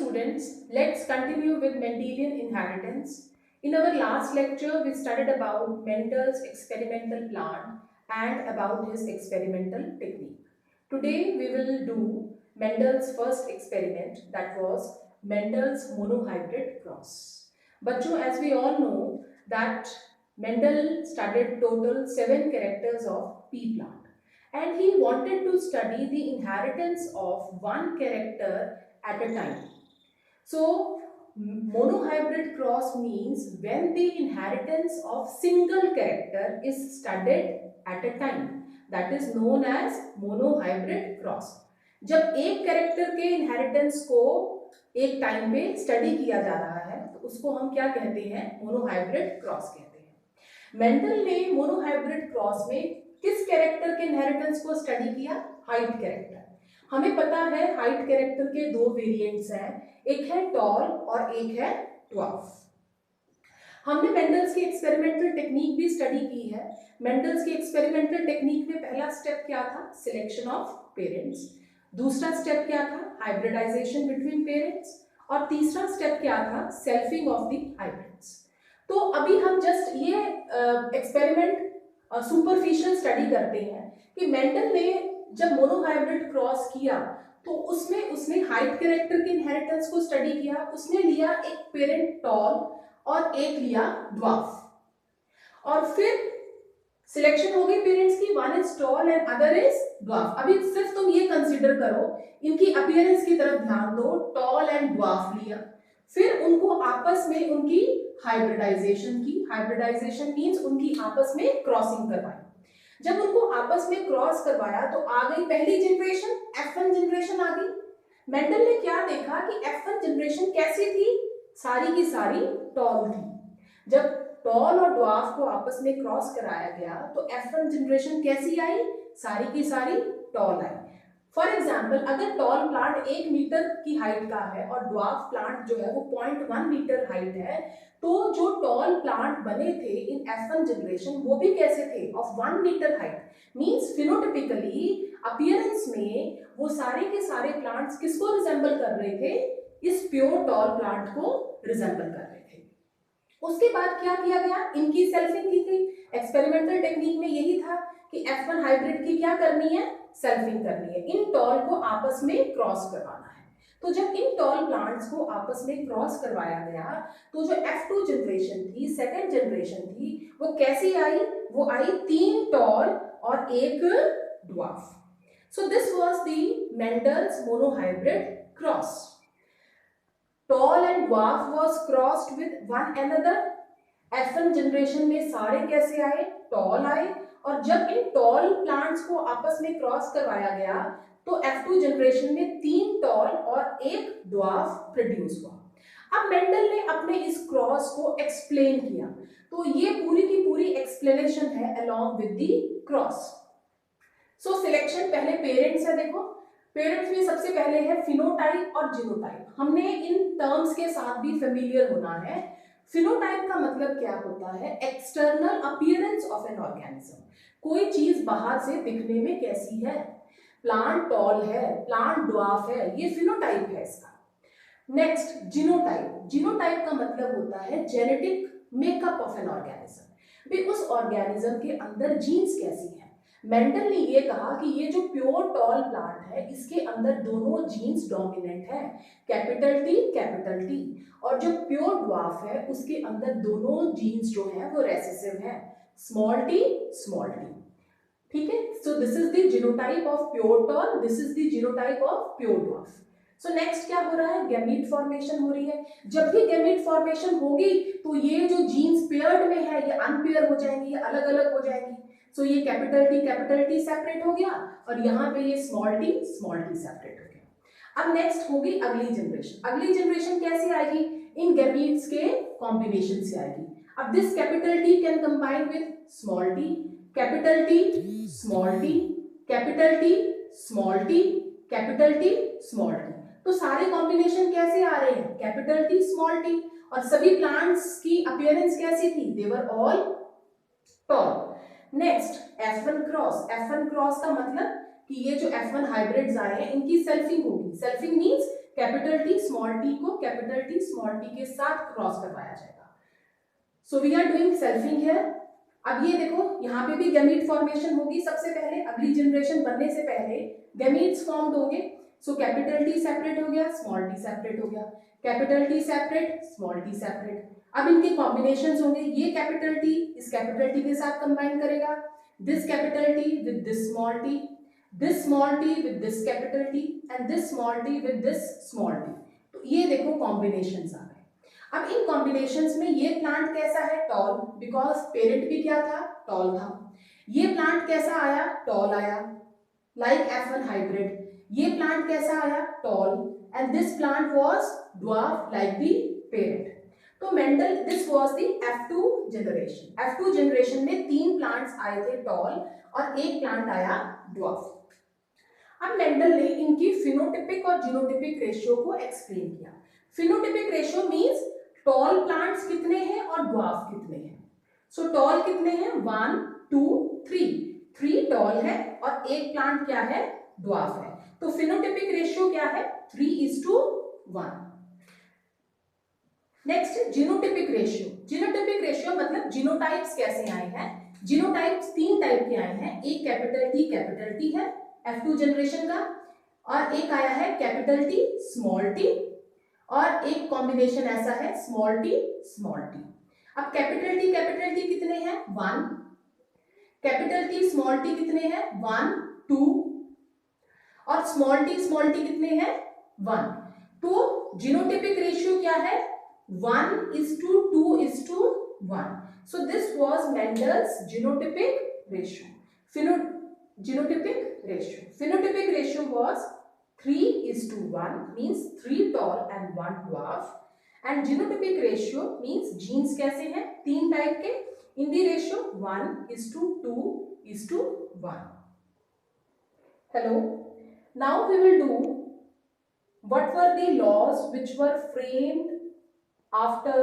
students, let's continue with Mendelian inheritance. In our last lecture, we studied about Mendel's experimental plan and about his experimental technique. Today, we will do Mendel's first experiment, that was Mendel's monohybrid cross. बच्चों, as we all know that Mendel studied total 7 characters of pea plant, and he wanted to study the inheritance of one character at a time. So monohybrid cross means when the inheritance of single character is studied at a time, that is known as monohybrid cross. जब एक character के inheritance को एक time पे study किया जा रहा है तो उसको हम क्या कहते हैं? मोनोहाइब्रिड क्रॉस कहते हैं। मेंडल ने मोनोहाइब्रिड क्रॉस में किस कैरेक्टर के इनहेरिटेंस को स्टडी किया? Height character. हमें पता है हाइट कैरेक्टर के दो वेरिएंट्स हैं, एक है टॉल और एक है ड्वार्फ। हमने मेंडल्स की एक्सपेरिमेंटल टेक्निक भी स्टडी की है। मेंडल्स की एक्सपेरिमेंटल टेक्निक में पहला स्टेप क्या था? Selection of parents. दूसरा स्टेप क्या था? Hybridization between parents. और तीसरा स्टेप क्या था? Selfing of the hybrids. तो अभी हम जस्ट ये एक्सपेरिमेंट सुपरफिशियल स्टडी करते हैं कि मेंडल ने जब मोनोहाइब्रिड क्रॉस किया तो उसमें उसने हाइट कैरेक्टर के इनहेरिटेंस को स्टडी किया। उसने लिया एक पेरेंट टॉल और एक लिया ड्वार्फ, और फिर सिलेक्शन हो गई पेरेंट्स की, one is tall and other is dwarf. अभी सिर्फ तुम ये कंसीडर करो, इनकी अपीयरेंस की तरफ ध्यान दो, टॉल एंड ड्वार्फ लिया, फिर उनको आपस में उनकी हाइब्रिडाइजेशन की। हाइब्रिडाइजेशन मींस उनकी आपस में क्रॉसिंग करवाई। जब उनको आपस में क्रॉस करवाया तो आ गई पहली जनरेशन, F1 जनरेशन आ गई। मेंडल ने क्या देखा कि F1 जनरेशन कैसी थी? सारी की सारी टॉल थी। जब टॉल और ड्वार्फ को आपस में क्रॉस कराया गया तो F1 जनरेशन कैसी आई? सारी की सारी टॉल आई। फॉर एग्जाम्पल, अगर टॉल प्लांट 1 मीटर की हाइट का है और ड्वार्फ प्लांट जो है वो 0.1 मीटर हाइट है, तो जो टॉल प्लांट बने थे इन F1 जनरेशन वो भी कैसे थे? Of 1 metre height. Means phenotypically appearance में वो सारे के सारे प्लांट्स किसको रिजेंबल कर रहे थे? इस प्योर टॉल प्लांट को रिजेंबल कर रहे थे। उसके बाद क्या किया गया? इनकी सेल्फिंग की गई। एक्सपेरिमेंटल टेक्निक में यही था कि F1 हाइब्रिड की क्या करनी है? सेल्फिंग करनी है। इन टॉल को आपस में क्रॉस करवाना है। तो जब इन टॉल प्लांट्स को आपस में क्रॉस करवाया गया तो जो F2 जनरेशन थी, सेकेंड जनरेशन थी, वो कैसी आई? वो आई 3 टॉल और 1 dwarf. So this was the Mendel's monohybrid cross. Tall and dwarf was crossed with one another. F1 generation में सारे कैसे आए? टॉल आए। और जब इन टॉल प्लांट्स को आपस में क्रॉस करवाया गया तो F2 जनरेशन में 3 टॉल और 1 ड्वार्फ प्रोड्यूस हुआ। अब मेंडल ने अपने इस क्रॉस को एक्सप्लेन किया, तो ये पूरी की पूरी एक्सप्लेनेशन है along with the cross. So selection पहले पेरेंट्स है। देखो पेरेंट्स में सबसे पहले है फिनोटाइप और जीनोटाइप। हमने इन टर्म्स के साथ भी फेमिलियर होना है। फिनोटाइप का मतलब क्या होता है? External appearance of an organism. कोई चीज बाहर से दिखने में कैसी है? प्लांट टॉल है, प्लांट ड्वार्फ है, ये फिनोटाइप है इसका। Next genotype. जीनोटाइप का मतलब होता है genetic makeup of an organism. भी उस ऑर्गेनिज्म के अंदर जीन्स कैसी है। मेंडल ने ये कहा कि ये जो प्योर टॉल प्लांट है इसके अंदर दोनों जीन्स डोमिनेंट है, कैपिटल टी, और जो प्योर ड्वार्फ है उसके अंदर दोनों जीन्स जो है वो रेसेसिव है, स्मॉल टी। ठीक है। सो this is the genotype of pure tall, this is the genotype of pure dwarf. So next क्या हो रहा है? गैमीट फॉर्मेशन हो रही है। जब भी गैमीट फॉर्मेशन होगी तो ये जो जीन्स पेयर्ड में है ये अनपेयर हो जाएंगी, ये अलग अलग हो जाएंगी। सो ये कैपिटल टी सेपरेट हो गया और यहाँ पे ये स्मॉल टी सेपरेट हो गया। अब नेक्स्ट होगी अगली जनरेशन। अगली जनरेशन कैसे आएगी? इन गैमीट्स के कॉम्बिनेशन से आएगी। अब this capital T can combine with small T, capital T, small T, capital T, small T, capital T, small T. तो सारे कॉम्बिनेशन कैसे आ रहे हैं? Capital T, small T. और सभी प्लांट्स की अपीयरेंस कैसी थी? They were all tall. Next F1 cross. F1 cross का मतलब कि ये जो F1 हाइब्रिड्स आए हैं इनकी सेल्फिंग होगी। Selfing means capital T small T को कैपिटल टी स्मॉल टी के साथ क्रॉस करवाया जाएगा। So we are doing selfing here. अब ये देखो यहाँ पे भी गैमीट फॉर्मेशन होगी। सबसे पहले अगली जनरेशन बनने से पहले गैमीट्स फॉर्म्ड होंगे। सो कैपिटल टी सेपरेट हो गया, स्मॉल टी सेपरेट हो गया, capital T separate, small T separate. अब इनके कॉम्बिनेशंस होंगे। ये कैपिटल टी इस कैपिटल टी के साथ कंबाइन करेगा, this capital T with this small T, this small T with this capital T and this small T with this small T. तो ये देखो कॉम्बिनेशंस आ गए। अब इन कॉम्बिनेशंस में ये प्लांट कैसा है, टॉल, बिकॉज पेरेंट भी क्या था, टॉल था। ये प्लांट कैसा आया, टॉल आया, लाइक F1 हाइब्रिड। ये प्लांट कैसा आया, tall, and this plant was dwarf like the parent. तो Mendel, this was the F2 generation. F2 generation में 3 प्लांट्स आए थे टॉल और एक प्लांट आया ड्वार्फ। अब मेंडल ने इनकी फिनोटिपिक और जीनोटिपिक रेशियो को एक्सप्लेन किया। Phenotypic ratio means tall plants कितने हैं और ड्वार्फ कितने हैं। सो टॉल कितने हैं, 1 2 3, 3 टॉल है और एक प्लांट क्या है, ड्वार्फ है। तो फिनोटिपिक रेशियो क्या है, 3:1। Next genotypic ratio. Genotypic ratio मतलब जीनोटाइप्स कैसे आए हैं। जीनोटाइप्स 3 टाइप के आए हैं। एक कैपिटल टी है F2 जनरेशन का, और एक आया है कैपिटल टी स्मॉल टी, और एक कॉम्बिनेशन ऐसा है स्मॉल टी स्मॉल टी। अब कैपिटल टी कितने हैं, 1, कैपिटल टी स्मॉल टी कितने हैं, 1 2, और स्मॉल टी कितने हैं, 1। तो जीनोटिपिक रेशियो क्या है, 1:2:1। So this was Mendel's genotypic ratio. Phenotypic ratio was 3:1, means 3 tall and 1 dwarf. And genotypic ratio means genes कैसे हैं, 3 टाइप के, in the ratio 1:2:1. Hello. Now we will do what were the laws which were framed after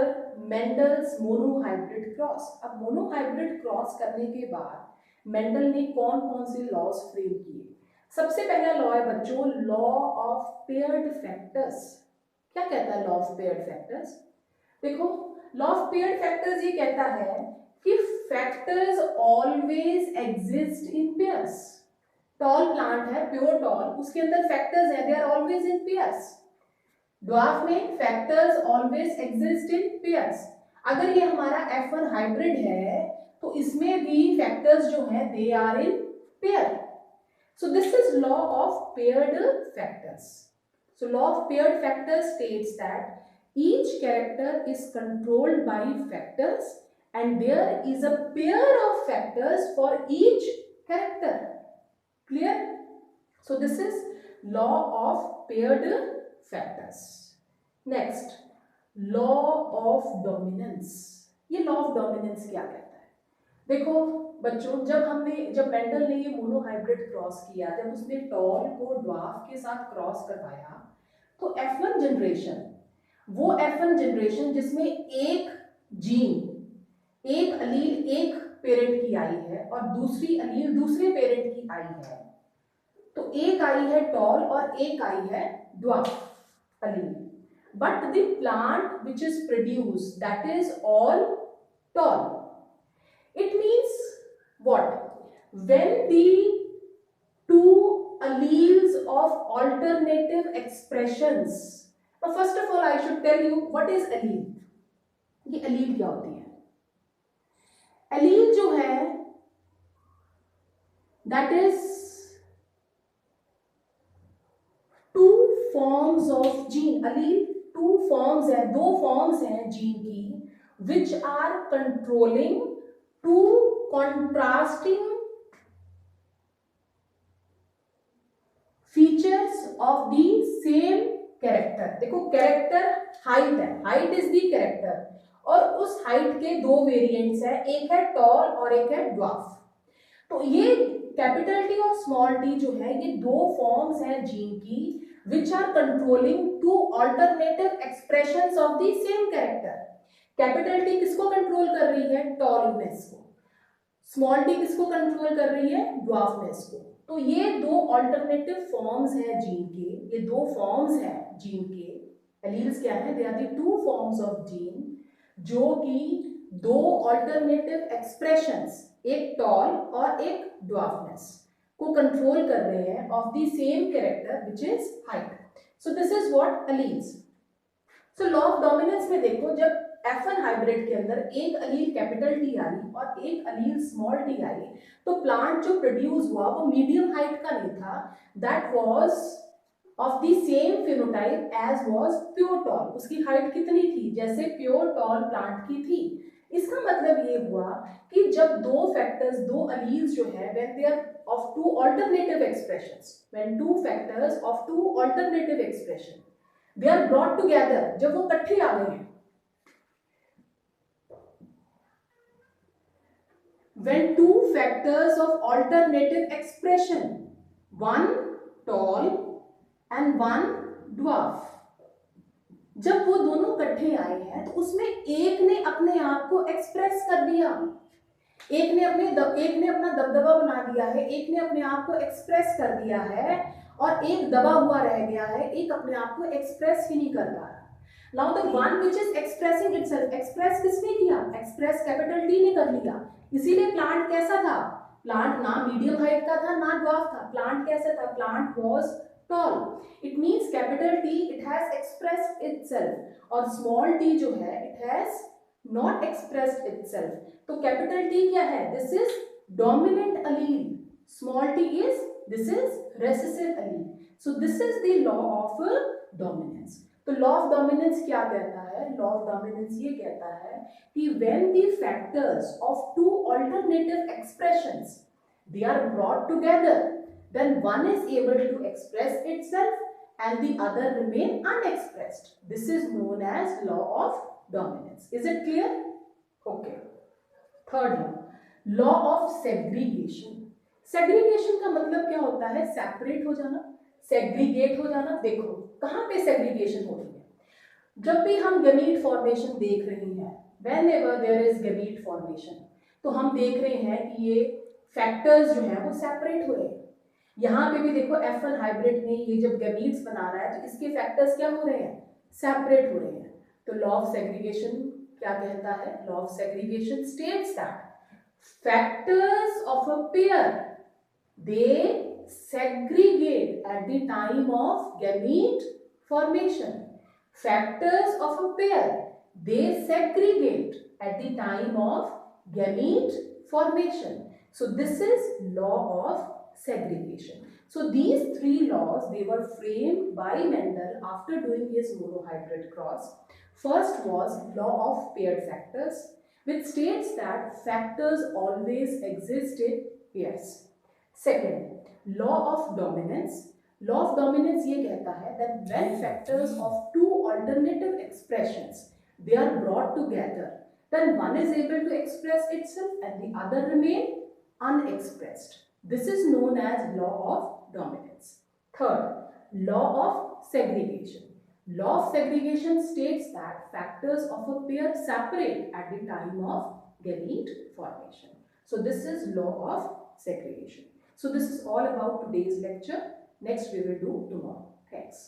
Mendel's monohybrid cross. अब monohybrid cross करने के बाद Mendel ने कौन कौन से लॉज फ्रेम किए। सबसे पहला लॉ है बच्चों, लॉ ऑफ पेयर्ड फैक्टर्स। क्या कहता है लॉ ऑफ पेयर्ड फैक्टर्स, देखो लॉ ऑफ पेयर्ड फैक्टर्स ये कहता है कि factors always exist in pairs. Tall plant है, प्योर टॉल, उसके अंदर फैक्टर्स है, they are always in pairs. Dwarf में factors always exist in pairs. अगर ये हमारा F1 हाइब्रिड है तो इसमें भी फैक्टर्स जो हैं they are in pair. So this is law of paired factors. So law of paired factors states that each character is controlled by factors and there is a pair of factors for each character. Clear? So this is law of paired factors. Next, law of dominance. ये law of dominance क्या कहता है, देखो बच्चों, जब Mendel ने ये monohybrid cross किया, जब उसने टॉल को ड्वार्फ के साथ क्रॉस करवाया, तो F1 जनरेशन, वो F1 जनरेशन जिसमें एक जीन, एक अलील एक पेरेंट की आई है और दूसरी अलील दूसरे पेरेंट की आई है, तो एक आई है टॉल और एक आई है dwarf allele, but the plant which is produce that is all tall. It means what? When the two alleles of alternative expressions. Now first of all I should tell you what is allele. ये allele क्या होती है? Allele जो है that is two forms of gene. Allele two forms है, दो forms हैं gene की which are controlling two contrasting features of the same character. देखो कैरेक्टर हाइट है, हाइट इज दी कैरेक्टर, और उस हाइट के दो वेरिएंट्स है, एक है टॉल और एक है ड्वार्फ. तो ये कैपिटल टी और स्मॉल टी जो है ये दो फॉर्म्स हैं जीन की which are controlling two alternative expressions of the same character. Capital T किसको कंट्रोल कर रही है? टॉलनेस को. स्मॉल टी किसको कंट्रोल कर रही है? ड्वार्फनेस को. तो ये दो अल्टरनेटिव फॉर्म्स हैं जीन के, ये दो फॉर्म्स हैं जीन के। एलील्स क्या है? They are the two forms of gene जो कि दो ऑल्टरनेटिव एक्सप्रेशंस, एक टॉल और एक ड्वार्फनेस को कंट्रोल कर रहे हैं of the same character which is height. So this is what alleles. So law of dominance में देखो, जब F1 हाइब्रिड के अंदर एक अलील कैपिटल टी आई और एक अलील स्मॉल टी आई, तो प्लांट जो प्रोड्यूस हुआ वो मीडियम हाइट का नहीं था, that was of the same phenotype as was pure tall. उसकी हाइट कितनी थी? जैसे प्योर टॉल प्लांट की थी। इसका मतलब ये हुआ कि जब दो फैक्टर्स, दो अलील्स जो है, when they are of two alternative expressions, when two factors of two alternative expression they are brought together, जब वो इकट्ठे आ गए हैं, when two factors of alternative expression, one tall and one dwarf, जब वो दोनों इकट्ठे आए हैं तो उसमें एक ने अपने आप को एक्सप्रेस कर दिया, एक ने अपना दबदबा बना दिया है, एक ने अपने आप को एक्सप्रेस कर दिया है, और एक दबा हुआ रह गया है, एक अपने आप को एक्सप्रेस ही नहीं कर पा रहा। Now the one which is expressing itself, express किसने किया? एक्सप्रेस कैपिटल टी ने कर लिया। इसीलिए प्लांट कैसा था? प्लांट ना मीडियम हाइट का था ना ड्वार्फ था। प्लांट कैसा था? Plant was tall. It means capital T it has expressed itself, और स्मॉल टी जो है it has not expressed itself. तो कैपिटल टी क्या है? This is dominant allele, small T is, this is recessive allele. So this is the law of dominance. तो law of dominance क्या कहता है? लॉ ऑफ डोमिनेंस ये कहता है कि when the factors of two alternative expressions they are brought together, then one is able to express itself and the other remain unexpressed. This is known as law of dominance. Is it clear? Okay. Third law, law of segregation. Segregation का मतलब क्या होता है? Separate हो जाना, segregate हो जाना। देखो कहाँ पे सेग्रीगेशन हो रही है? जब भी हम गैमीट फॉर्मेशन देख रहे हैं, whenever there is gamete formation, तो हम देख रहे हैं कि ये फैक्टर्स जो हैं वो सेपरेट हो रहे हैं। यहाँ पे भी देखो F1 हाइब्रिड में ये जब गैमीट्स बना रहा है तो इसके फैक्टर्स क्या हो रहे हैं? सेपरेट हो रहे हैं। तो लॉ ऑफ सेग्रीगेशन क्या कहता है? Law of segregation states that factors of a pair they segregate at the time of gamete formation. Factors of a pair they segregate at the time of gamete formation. So this is law of segregation. So these three laws they were framed by Mendel after doing his monohybrid cross. First was law of paired factors, which states that factors always exist in pairs. Second, law of dominance. Law of dominance ये कहता है that when factors of two alternative expressions they are brought together, then one is able to express itself and the other remain unexpressed. This is known as law of dominance. Third, law of segregation. Law of segregation states that factors of a pair separate at the time of gamete formation. So this is law of segregation. So this is all about today's lecture. Next we will do tomorrow. Thanks.